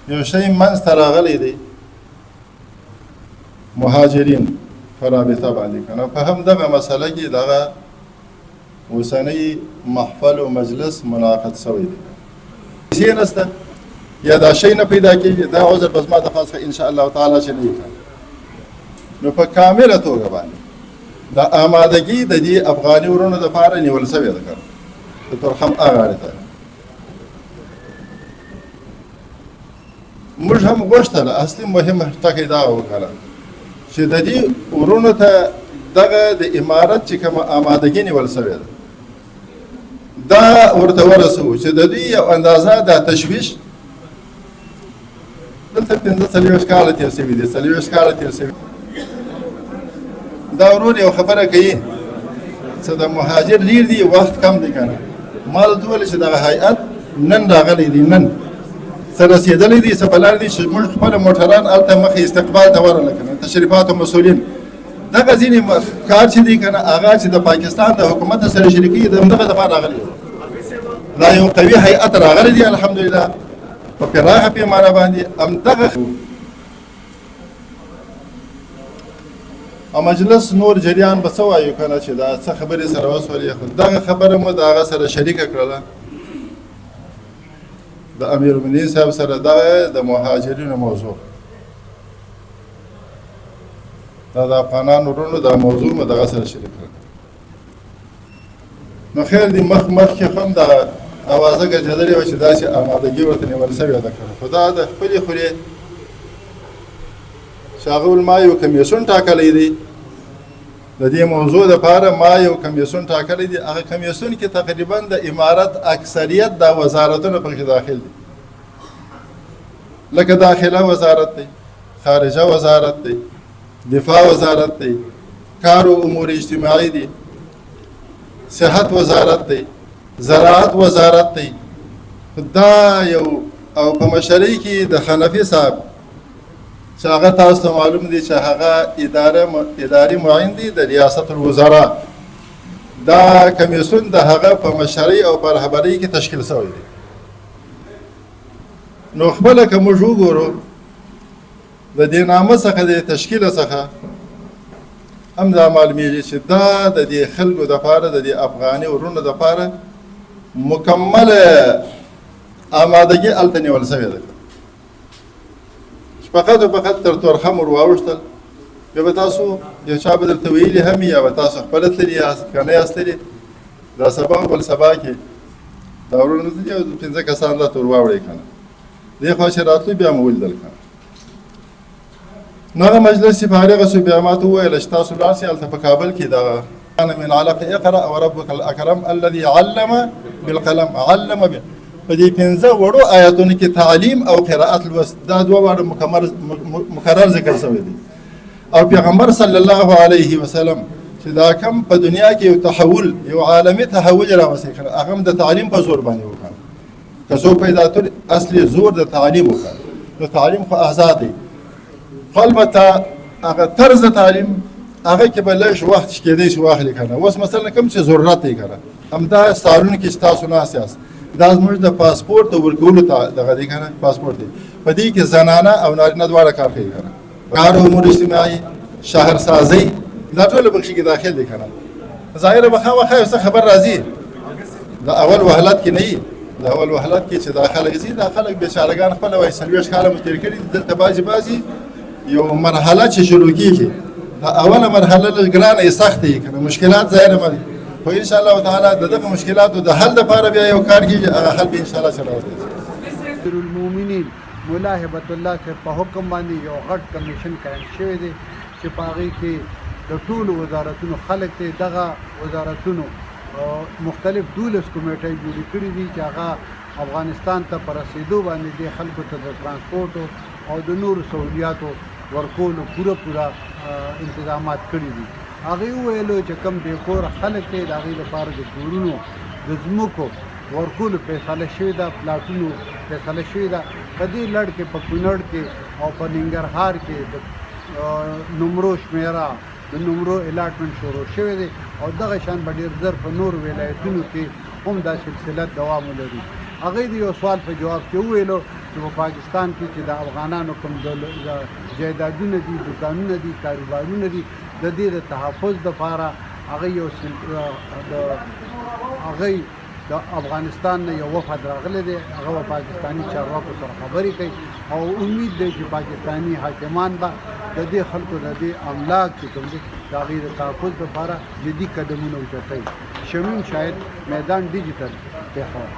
یو شی منځ ته راغلی دی مهاجرین په رابطه باندې که نه په همدغه مسله کې دغه اوسنی محفل و مجلس منعقد شوی دی پیسې نشته یا دا شی نه پیدا کېږي دا عذر به زما د خوا څخه انشاءالله تعالی چې نه وي نو په کامله توګه باندې د آمادګي د دې افغاني ورونو دپاره نیول شوې ده که د تورخم غاړې ته موږ هم غوښتله اصلي مهم ټکی دا وکړه چې د دې ورونو ته دغه د امارت چې کومه آمادګي نیول شوې ده دا ورته ورسوو چې د دوی یو اندازه دا تشویش دلته 45 کاله تېر شوي دي 40 کاله تېر شوي دا ورور یو خبره کوي چې د مهاجر ډېر دي وخت کم دی که نه ما ورته وویل چې دغه هیئت نن راغلی دی نن څه رسېدلی دي څه په لار دي چې موږ خپله موټران هلته مخې استقبال ته ورغله که نه تشریفات و مسؤلین دغه ځینې کار چې دی که نه هغه چې د پاکستان د حکومت سره شریکي د همدغه دپاره راغلی دا یو قوي هیئت راغلی دی الحمدلله په پراخه پیمانه باندې همدغه او مجلس نور جریان به څه وایو که نه چې دا څه خبرې سره وسولې دغه خبره مو د هغه سره شریکه کړله د امیرالمؤمنین صاحب سره دغه د مهاجرینو موضوع دا د افغانانو ورونو دا موضوع مو دغه سره شریک کړل نو خیر دی مخکې هم د اوازه ګرځېدلې وه چې داسې آمادګي ورته نیول شوې ده خو دا د خپلې خورې چې هغه ویل ما یو کمیسیون ټاکلی دی د دې موضوع دپاره ما یو کمیسیون ټاکلی دی هغه کمیسیون کې تقریبا د امارت اکثریت دا وزارتونه پکې داخل دي لکه داخله وزارت دی خارجه وزارت دی دفاع وزارت دی کار و امور اجتماعي دی صحت وزارت دی زراعت وزارت دی دا یو او په مشرۍ کې د حنفي صاحب چې هغه تاسو ته معلوم دی چې هغه اداري معین دی د ریاست الوزرا دا کمیسیون د هغه په مشرۍ او په رهبرۍ کې تشکیل شوی دی نو خپله که موږ وګورو د دې نامه څخه د تشکیل څخه هم دا معلومیږي چې دا د دې خلکو دپاره د دې افغاني ورونو دپاره مکمله آمادګي هلته نیول شوې ده چې فقط او فقط تر تورخم ور واوښتل بیا به تاسو یو چا به درته ویلي هم یا به تاسو خپله تللي یاست که نه یاست تللي دا سبا او بل سبا کې دا ورونه دي یو 5 کسان راته ور واوړئ که نه دې خوا چې راتلو بیا مو ولیدل که نه نو هغه مجلس چې په هغه شو بیا ما ته وویل چې تاسو لاړ شئ هلته په کابل کې دغه من علق اقرأ وربك الاکرم الذي علم بالقلم علم په دې 15 وړو آیاتونو کې تعلیم او قراءت الوست دا دوه واړه مکرر ذکر شوی دي او پیغمبر صلی الله علیه وسلم چې دا کم په دنیا کې یو تحول یو عالمي تحول راوستل کړ هغه د تعلیم په زور باندې وکړ که څوک پیدا تر اصلي زور د تعلیم وکړ نو تعلیم خو آزاد دی البته هغه طرز تعلیم هغه کې به لږ وخت کېدی شي واخلي که نه اوس مثلا کوم چې ضرورت دی که نه همدا سالون کې چې تاسو ناست یاست دا زموږ د پاسپورت د ورکولو دغه دی که نه پاسپورت دی په دې کې زنانه او نارینه دواړه کار کوي که نه کار و امور اجتماعي شهرسازي دا ټوله پکښې کې داخل دی که نه ظاهره به خامخا یو څه خبر راځي د اول وهلت کې نه وي د اول وهلت کې چې دا خلک ځي دا خلک بېچارهګان خپله وایي 40 کاله مو تېر کړي دي دلته بعضې یو مرحله چې شروع کېږي دا اوله مرحله لږ ګرانه یې سخته یي که نه مشکلات ظاهره ملي خو انشاءالله تعالی د دغه مشکلاتو د حل دپاره بیا یو کار کېږي هغه حل به انشاءالله چلاولی امیرالمؤمنین ملا هبت الله صاحب په حکم باندې یو غټ کمیشن قایم شوی دی چې په هغې کې د ټولو وزارتونو خلک دی دغه وزارتونو مختلف 12 کمیټۍ جوړې کړي دي چې هغه افغانستان ته په رسېدو باندې دې خلکو ته د ترانسپورټ او د نورو سہولیاتو ورکولو پوره انتظامات کړي دي هغې وویلو چې کوم بې کوره خلک دی د هغې لپاره د کورونو د ځمکو ورکولو فیصله شوې ده پلاټونو فیصله شوې ده په دې لړ کې په کونړ کې او په ننګرهار کې د نمرو شمیره د نمرو الاټمنټ شروع شوی دی او دغه شان به ډېر زر په نورو ولایتونو کې هم دا سلسله دوام ولري هغې د یو سوال په جواب کې وویلو چې په پاکستان کې چې د افغانانو کوم جایدادونه دي، دوکانونه دي، کاروبارونه دي، د دې د تحفظ دپاره هغه یو د افغانستان نه یو وفد راغلی دی، هغه به پاکستاني چارواکو سره خبرې کوي او امید دی چې پاکستاني حاکمان به د دې خلکو د دې املاک چې کوم دي د هغې د تحفظ لپاره جدي قدمونه اوچتوي. شمیم شاهد، میدان ډیجیټل، پېښور.